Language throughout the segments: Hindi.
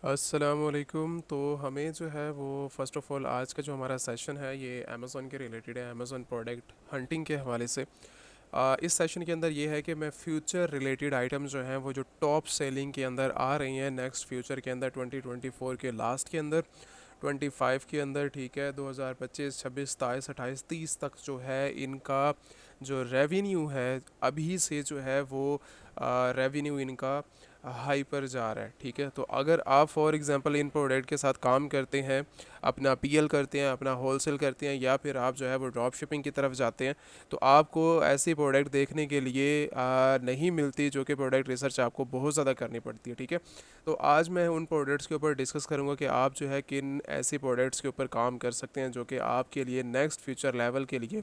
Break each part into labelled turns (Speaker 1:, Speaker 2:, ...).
Speaker 1: अस्सलामुअलैकुम। तो हमें जो है वो फ़र्स्ट ऑफ़ ऑल आज का जो हमारा सेशन है ये अमेज़ॉन के रिलेटेड है, अमेज़ॉन प्रोडक्ट हंटिंग के हवाले से। इस सेशन के अंदर ये है कि मैं फ्यूचर रिलेटेड आइटम जो हैं वो जो टॉप सेलिंग के अंदर आ रही हैं नेक्स्ट फ्यूचर के अंदर 2024 के लास्ट के अंदर, 25 के अंदर, ठीक है, 2025, 26, 27, 28, 30 तक जो है इनका जो रेवेन्यू है अभी से जो है वो रेवेन्यू इनका हाई पर जा रहा है। ठीक है, तो अगर आप फॉर एग्जांपल इन प्रोडक्ट के साथ काम करते हैं, अपना पीएल करते हैं, अपना होलसेल करते हैं, या फिर आप जो है वो ड्रॉप शिपिंग की तरफ जाते हैं, तो आपको ऐसी प्रोडक्ट देखने के लिए नहीं मिलती, जो कि प्रोडक्ट रिसर्च आपको बहुत ज़्यादा करनी पड़ती है। ठीक है, तो आज मैं उन प्रोडक्ट्स के ऊपर डिस्कस करूंगा कि आप जो है किन ऐसी प्रोडक्ट्स के ऊपर काम कर सकते हैं जो कि आपके लिए नेक्स्ट फ्यूचर लेवल के लिए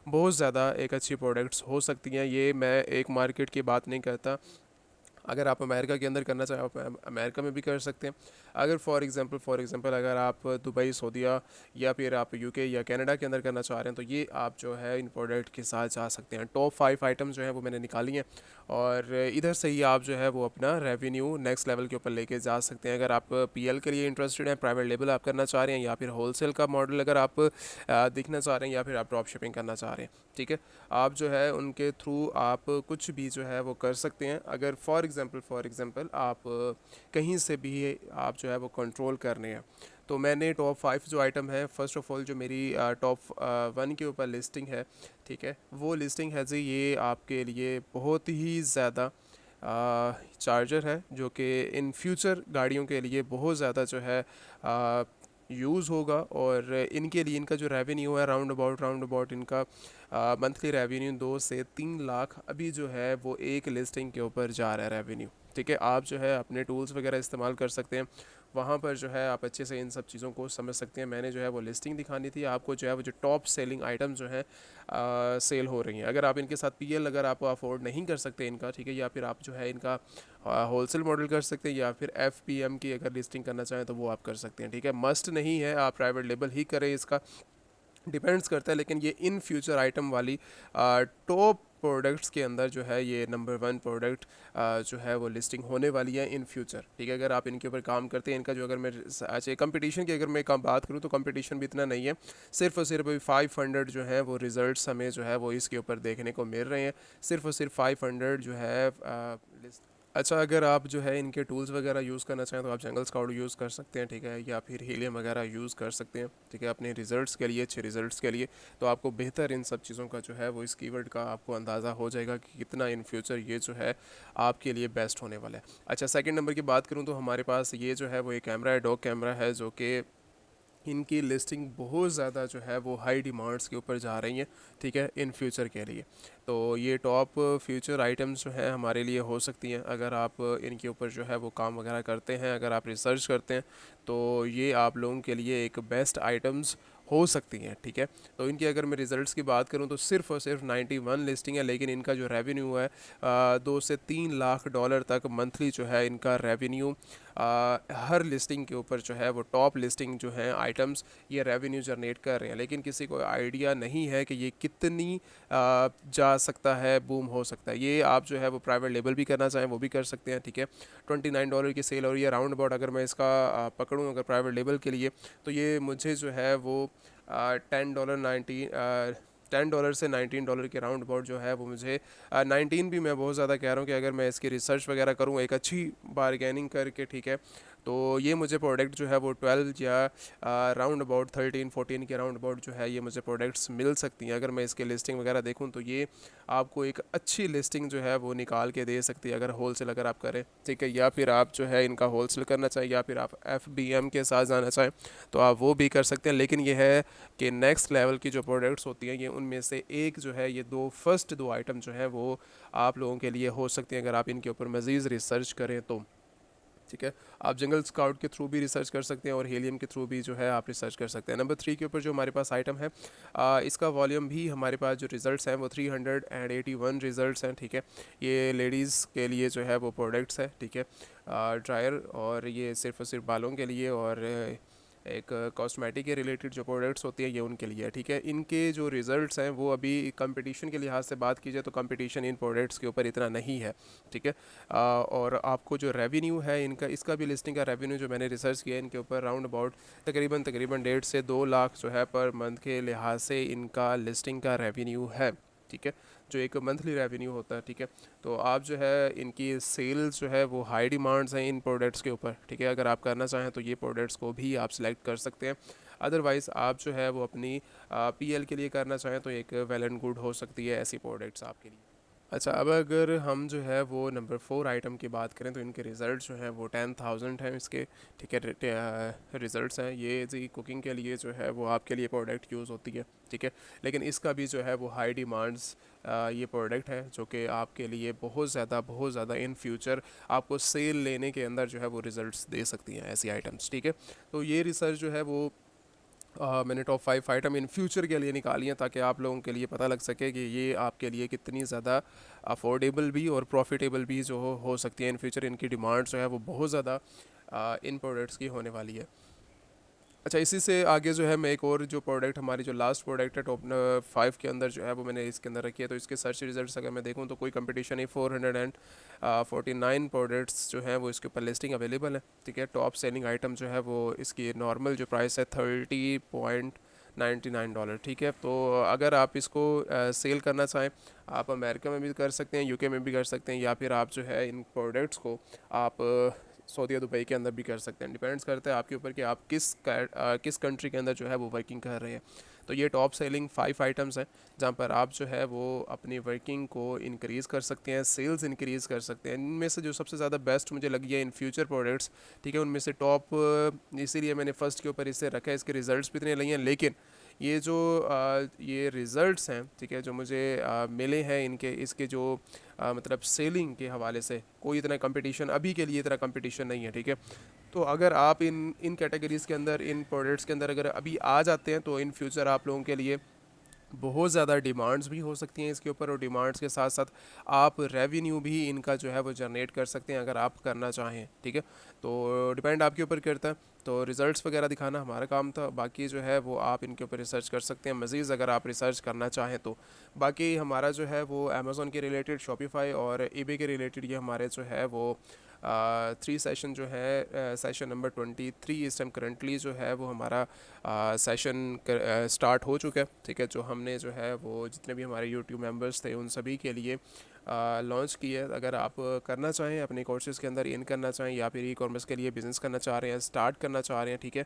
Speaker 1: बहुत ज़्यादा एक अच्छी प्रोडक्ट्स हो सकती हैं। ये मैं एक मार्केट की बात नहीं करता, अगर आप अमेरिका के अंदर करना चाहें आप अमेरिका में भी कर सकते हैं। अगर फॉर एग्जांपल अगर आप दुबई, सऊदीया या फिर आप यूके या कनाडा के अंदर करना चाह रहे हैं, तो ये आप जो है इन प्रोडक्ट के साथ जा सकते हैं। टॉप 5 आइटम जो है वो मैंने निकाली हैं, और इधर से ही आप जो है वो अपना रेवेन्यू नेक्स्ट लेवल के ऊपर लेके जा सकते हैं। अगर आप पीएल के लिए इंटरेस्टेड हैं, प्राइवेट लेबल आप करना चाह रहे हैं, या फिर होलसेल का मॉडल अगर आप देखना चाह रहे हैं, या फिर आप ड्रॉप शिपिंग करना चाह रहे हैं, ठीक है, आप जो है उनके थ्रू आप कुछ भी जो है वो कर सकते हैं। अगर फॉर एग्ज़ाम्पल आप कहीं से भी आप जो है वो कंट्रोल करने हैं, तो मैंने टॉप 5 जो आइटम है, फर्स्ट ऑफ ऑल जो मेरी टॉप 1 के ऊपर लिस्टिंग है, ठीक है, वो लिस्टिंग है जी, ये आपके लिए बहुत ही ज़्यादा चार्जर है, जो कि इन फ्यूचर गाड़ियों के लिए बहुत ज़्यादा जो है यूज़ होगा। और इनके लिए इनका जो रेवेन्यू है राउंड अबाउट इनका मंथली रेवेन्यू 2 से 3 लाख अभी जो है वो एक लिस्टिंग के ऊपर जा रहा है रेवेन्यू। ठीक है, आप जो है अपने टूल्स वगैरह इस्तेमाल कर सकते हैं, वहाँ पर जो है आप अच्छे से इन सब चीज़ों को समझ सकते हैं। मैंने जो है वो लिस्टिंग दिखानी थी आपको, जो है वो जो टॉप सेलिंग आइटम जो है सेल हो रही हैं। अगर आप इनके साथ पीएल अगर आप अफोर्ड नहीं कर सकते इनका, ठीक है, या फिर आप जो है इनका होलसेल मॉडल कर सकते हैं, या फिर एफपीएम की अगर लिस्टिंग करना चाहें तो वो आप कर सकते हैं। ठीक है, मस्ट नहीं है आप प्राइवेट लेबल ही करें, इसका डिपेंड्स करता है, लेकिन ये इन फ्यूचर आइटम वाली टॉप प्रोडक्ट्स के अंदर जो है ये नंबर 1 प्रोडक्ट जो है वो लिस्टिंग होने वाली है इन फ्यूचर। ठीक है, अगर आप इनके ऊपर काम करते हैं, इनका जो अगर मैं अच्छा कंपटीशन की अगर मैं बात करूँ तो कंपटीशन भी इतना नहीं है, सिर्फ और सिर्फ 500 जो है वो रिजल्ट्स हमें जो है वो इसके ऊपर देखने को मिल रहे हैं, सिर्फ और सिर्फ 500 जो है अच्छा, अगर आप जो है इनके टूल्स वगैरह यूज़ करना चाहें तो आप जंगल स्काउट यूज़ कर सकते हैं, ठीक है, या फिर हीलियम वगैरह यूज़ कर सकते हैं, ठीक है, अपने रिजल्ट्स के लिए, अच्छे रिजल्ट्स के लिए। तो आपको बेहतर इन सब चीज़ों का जो है वो इस कीवर्ड का आपको अंदाज़ा हो जाएगा कि कितना इन फ्यूचर ये जो है आपके लिए बेस्ट होने वाला है। अच्छा, सेकंड नंबर की बात करूँ तो हमारे पास ये जो है वो एक कैमरा है, डॉग कैमरा है, जो कि इनकी लिस्टिंग बहुत ज़्यादा जो है वो हाई डिमांड्स के ऊपर जा रही हैं, ठीक है, इन फ्यूचर के लिए। तो ये टॉप फ्यूचर आइटम्स जो हैं हमारे लिए हो सकती हैं, अगर आप इनके ऊपर जो है वो काम वगैरह करते हैं, अगर आप रिसर्च करते हैं, तो ये आप लोगों के लिए एक बेस्ट आइटम्स हो सकती हैं। ठीक है, तो इनकी अगर मैं रिज़ल्ट्स की बात करूं तो सिर्फ और सिर्फ 91 लिस्टिंग है, लेकिन इनका जो रेवेन्यू है 2 से 3 लाख डॉलर तक मंथली जो है इनका रेवेन्यू हर लिस्टिंग के ऊपर जो है वो टॉप लिस्टिंग जो है आइटम्स ये रेवेन्यू जनरेट कर रहे हैं। लेकिन किसी को आइडिया नहीं है कि ये कितनी जा सकता है, बूम हो सकता है। ये आप जो है वो प्राइवेट लेबल भी करना चाहें वो भी कर सकते हैं। ठीक है, $29 की सेल हो रही है राउंड अबाउट, अगर मैं इसका पकड़ूँ अगर प्राइवेट लेबल के लिए, तो ये मुझे जो है वो $10 से $19 के राउंड अबाउट जो है वो मुझे 19 भी मैं बहुत ज़्यादा कह रहा हूँ कि अगर मैं इसकी रिसर्च वगैरह करूँ एक अच्छी बारगेनिंग करके, ठीक है, तो ये मुझे प्रोडक्ट जो है वो 12 या राउंड अबाउट 13-14 के राउंड अबाउट जो है ये मुझे प्रोडक्ट्स मिल सकती हैं। अगर मैं इसके लिस्टिंग वगैरह देखूँ तो ये आपको एक अच्छी लिस्टिंग जो है वो निकाल के दे सकती है, अगर होलसेल अगर आप करें, ठीक है, या फिर आप जो है इनका होलसेल करना चाहें, या फिर आप एफबीएम के साथ जाना चाहें तो आप वो भी कर सकते हैं। लेकिन ये है कि नेक्स्ट लेवल की जो प्रोडक्ट्स होती हैं, ये उनमें से एक जो है, ये फर्स्ट दो आइटम जो है वो आप लोगों के लिए हो सकती हैं अगर आप इनके ऊपर मज़ीद रिसर्च करें तो। ठीक है, आप जंगल स्काउट के थ्रू भी रिसर्च कर सकते हैं और हेलियम के थ्रू भी जो है आप रिसर्च कर सकते हैं। नंबर 3 के ऊपर जो हमारे पास आइटम है, इसका वॉल्यूम भी हमारे पास जो रिज़ल्ट्स हैं वो 381 रिज़ल्ट्स हैं। ठीक है, ये लेडीज़ के लिए जो है वो प्रोडक्ट्स है, ठीक है, ड्रायर, और ये सिर्फ और सिर्फ बालों के लिए, और एक कॉस्मेटिक के रिलेटेड जो प्रोडक्ट्स होती है ये उनके लिए है, ठीक है। इनके जो रिज़ल्ट्स हैं वो अभी कंपटीशन के लिहाज से बात की जाए तो कंपटीशन इन प्रोडक्ट्स के ऊपर इतना नहीं है, ठीक है। और आपको जो रेवेन्यू है इनका, इसका भी लिस्टिंग का रेवेन्यू जो मैंने रिसर्च किया इनके ऊपर राउंड अबाउट तकरीबन 1.5 से 2 लाख जो है पर मंथ के लिहाज से इनका लिस्टिंग का रेवेन्यू है, ठीक है, जो एक मंथली रेवेन्यू होता है, ठीक है। तो आप जो है इनकी सेल्स जो है वो हाई डिमांड्स हैं इन प्रोडक्ट्स के ऊपर, ठीक है। अगर आप करना चाहें तो ये प्रोडक्ट्स को भी आप सिलेक्ट कर सकते हैं। अदरवाइज़ आप जो है वो अपनी पीएल के लिए करना चाहें तो एक वेल एंड गुड हो सकती है ऐसी प्रोडक्ट्स आपके लिए। अच्छा, अब अगर हम जो है वो नंबर 4 आइटम की बात करें तो इनके रिज़ल्ट जो हैं वो 10,000 हैं इसके, ठीक है। रिज़ल्ट्स हैं ये जी कुकिंग के लिए जो है वो आपके लिए प्रोडक्ट यूज़ होती है, ठीक है। लेकिन इसका भी जो है वो हाई डिमांड्स ये प्रोडक्ट है जो कि आपके लिए बहुत ज़्यादा इन फ्यूचर आपको सेल लेने के अंदर जो है वो रिज़ल्ट्स दे सकती हैं ऐसी आइटम्स, ठीक है। तो ये रिसर्च जो है वो मैंने टॉप 5 आइटम इन फ्यूचर के लिए निकाली हैं ताकि आप लोगों के लिए पता लग सके कि ये आपके लिए कितनी ज़्यादा अफोर्डेबल भी और प्रॉफिटेबल भी जो हो सकती है इन फ्यूचर। इनकी डिमांड जो है वो बहुत ज़्यादा इन प्रोडक्ट्स की होने वाली है। अच्छा, इसी से आगे जो है मैं एक और जो प्रोडक्ट हमारी जो लास्ट प्रोडक्ट है टॉप 5 के अंदर जो है वो मैंने इसके अंदर रखी है। तो इसके सर्च रिजल्ट्स अगर मैं देखूँ तो कोई कंपटीशन नहीं, 449 प्रोडक्ट्स जो हैं वो इसके ऊपर लिस्टिंग अवेलेबल है, ठीक है। टॉप सेलिंग आइटम जो है वो इसकी नॉर्मल जो प्राइस है $30.99, ठीक है। तो अगर आप इसको सेल करना चाहें, आप अमेरिका में भी कर सकते हैं, यूके में भी कर सकते हैं, या फिर आप जो है इन प्रोडक्ट्स को आप सऊदी या दुबई के अंदर भी कर सकते हैं। डिपेंड्स करता है आपके ऊपर कि आप किस कंट्री के अंदर जो है वो वर्किंग कर रहे हैं। तो ये टॉप सेलिंग 5 आइटम्स हैं जहाँ पर आप जो है वो अपनी वर्किंग को इंक्रीज़ कर सकते हैं, सेल्स इंक्रीज़ कर सकते हैं। इनमें से जो सबसे ज़्यादा बेस्ट मुझे लगी है इन फ्यूचर प्रोडक्ट्स, ठीक है, उनमें से टॉप, इसीलिए मैंने फ़र्स्ट के ऊपर इसे रखा है। इसके रिज़ल्ट्स भी इतने नहीं हैं, लेकिन ये जो ये रिज़ल्ट्स हैं, ठीक है, जो मुझे मिले हैं इनके, इसके जो मतलब सेलिंग के हवाले से कोई इतना कंपटीशन अभी के लिए इतना कंपटीशन नहीं है, ठीक है। तो अगर आप इन इन कैटेगरीज़ के अंदर, इन प्रोडक्ट्स के अंदर अगर अभी आ जाते हैं तो इन फ्यूचर आप लोगों के लिए बहुत ज़्यादा डिमांड्स भी हो सकती हैं इसके ऊपर, और डिमांड्स के साथ साथ आप रेवेन्यू भी इनका जो है वो जनरेट कर सकते हैं अगर आप करना चाहें, ठीक है। तो डिपेंड आपके ऊपर करता है। तो रिज़ल्ट्स वगैरह दिखाना हमारा काम था, बाकी जो है वो आप इनके ऊपर रिसर्च कर सकते हैं मज़ीद अगर आप रिसर्च करना चाहें तो। बाकी हमारा जो है वो अमेज़ॉन के रिलेटेड, शॉपिफाई और ईबे के रिलेटेड ये हमारे जो है वो 3 सेशन जो है, सेशन नंबर 23 इस टाइम करंटली जो है वो हमारा सेशन स्टार्ट हो चुका है, ठीक है। जो हमने जो है वो जितने भी हमारे यूट्यूब मेंबर्स थे उन सभी के लिए लॉन्च की है। अगर आप करना चाहें अपने कोर्सेज़ के अंदर इन करना चाहें, या फिर ई कॉमर्स के लिए बिज़नेस करना चाह रहे हैं, स्टार्ट करना चाह रहे हैं, ठीक है,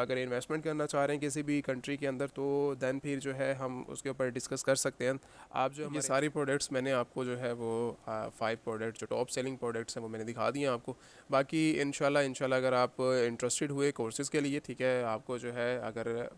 Speaker 1: अगर इन्वेस्टमेंट करना चाह रहे हैं किसी भी कंट्री के अंदर, तो दैन फिर जो है हम उसके ऊपर डिस्कस कर सकते हैं। आप जो ये सारी प्रोडक्ट्स मैंने आपको जो है वो 5 प्रोडक्ट जो टॉप सेलिंग प्रोडक्ट्स हैं वो मैंने दिखा दिए हैं आपको। बाकी इंशाल्लाह अगर आप इंटरेस्टेड हुए कोर्सेज़ के लिए, ठीक है, आपको जो है अगर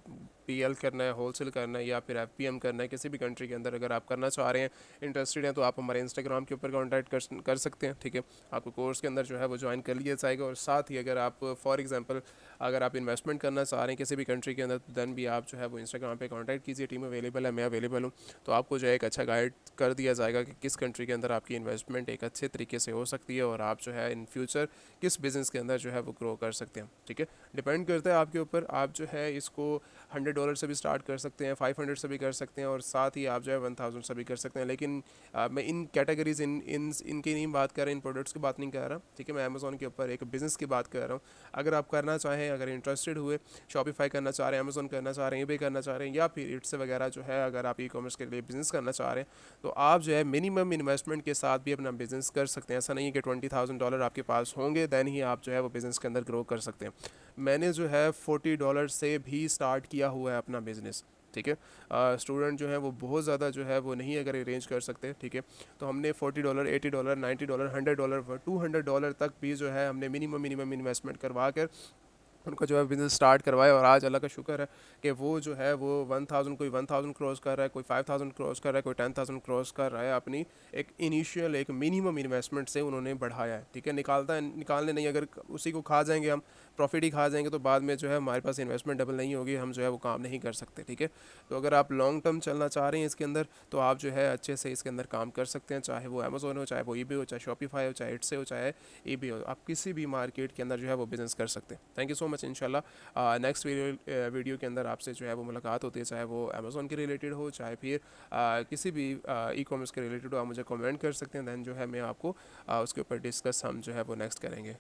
Speaker 1: पीएल करना है, होलसेल करना है, या फिर एफपीएम करना है किसी भी कंट्री के अंदर, अगर आप करना चाह रहे हैं, इंटरेस्टेड हैं, तो आप हमारे इंस्टाग्राम के ऊपर कॉन्टैक्ट कर सकते हैं, ठीक है। आपको कोर्स के अंदर जो है वो ज्वाइन कर लिया जाएगा। और साथ ही अगर आप फॉर एग्जांपल अगर आप इन्वेस्टमेंट करना चाह रहे हैं किसी भी कंट्री के अंदर, तो देन भी आप जो है वो इंस्टाग्राम पे कांटेक्ट कीजिए, टीम अवेलेबल है, मैं अवेलेबल हूँ। तो आपको जो है एक अच्छा गाइड कर दिया जाएगा कि किस कंट्री के अंदर आपकी इन्वेस्टमेंट एक अच्छे तरीके से हो सकती है, और आप जो है इन फ्यूचर किस बिज़नेस के अंदर जो है वो ग्रो कर सकते हैं, ठीक है। डिपेंड करता है आपके ऊपर, आप जो है इसको $100 से भी स्टार्ट कर सकते हैं, 500 से भी कर सकते हैं, और साथ ही आप जो है 1000 से भी कर सकते हैं। लेकिन मैं इन कैटेगरीज इनकी नहीं बात कर रहा, इन प्रोडक्ट्स की बात नहीं कर रहा, ठीक है। मैं अमेज़ॉन के ऊपर एक बिज़नेस की बात कर रहा हूँ। अगर आप करना चाहें, अगर इंटरेस्टेड हुए, शॉपिफाई करना चाह रहे हैं, अमेज़ॉन करना चाह रहे हैं, ईबे करना चाह रहे हैं, या फिर इट्स वगैरह जो है, अगर आप ई कॉमर्स के लिए बिज़नेस करना चाह रहे हैं, तो आप जो है मिनिमम इन्वेस्टमेंट के साथ भी अपना बिज़नेस कर सकते हैं। ऐसा नहीं है कि $20,000 आपके पास होंगे दैन ही आप जो है वो बिज़नेस के अंदर ग्रो कर सकते हैं। मैंने जो है $40 से भी स्टार्ट किया हुआ है अपना बिज़नेस, ठीक है। स्टूडेंट जो है वो बहुत ज़्यादा जो है वो नहीं अगर अरेंज कर सकते, ठीक है, तो हमने $40, $80, $90, $100, $200 तक भी जो है हमने मिनिमम इन्वेस्टमेंट करवा कर उनको जो है बिज़नेस स्टार्ट करवाया। और आज अल्लाह का शुक्र है कि वो जो है वो 1000, कोई 1000 क्रॉस कर रहा है, कोई 5000 क्रॉस कर रहा है, कोई 10,000 क्रॉस कर रहा है। अपनी एक इनिशियल एक मिनिमम इन्वेस्टमेंट से उन्होंने बढ़ाया है, ठीक है। निकालने नहीं, अगर उसी को खा जाएंगे हम प्रॉफिट ही खा जाएंगे तो बाद में जो है हमारे पास इन्वेस्टमेंट डबल नहीं होगी, हम जो है वो काम नहीं कर सकते। ठीक है, तो अगर आप लॉन्ग टर्म चलना चाह रहे हैं इसके अंदर, तो आप जो है अच्छे से इसके अंदर काम कर सकते हैं, चाहे वो अमेजोन हो, चाहे वो ईबे हो, चाहे शॉपिफाई हो, चाहे इट्स हो, चाहे ईबे हो, आप किसी भी मार्केट के अंदर जो है वो बिज़नेस कर सकते हैं। Thank you so much. इंशाल्लाह नेक्स्ट वीडियो के अंदर आपसे जो है वो मुलाकात होती है, चाहे वो अमेजोन के रिलेटेड हो, चाहे फिर किसी भी ई कॉमर्स के रिलेटेड हो, आप मुझे कमेंट कर सकते हैं, दैन जो है मैं आपको उसके ऊपर डिस्कस हम जो है वो नेक्स्ट करेंगे।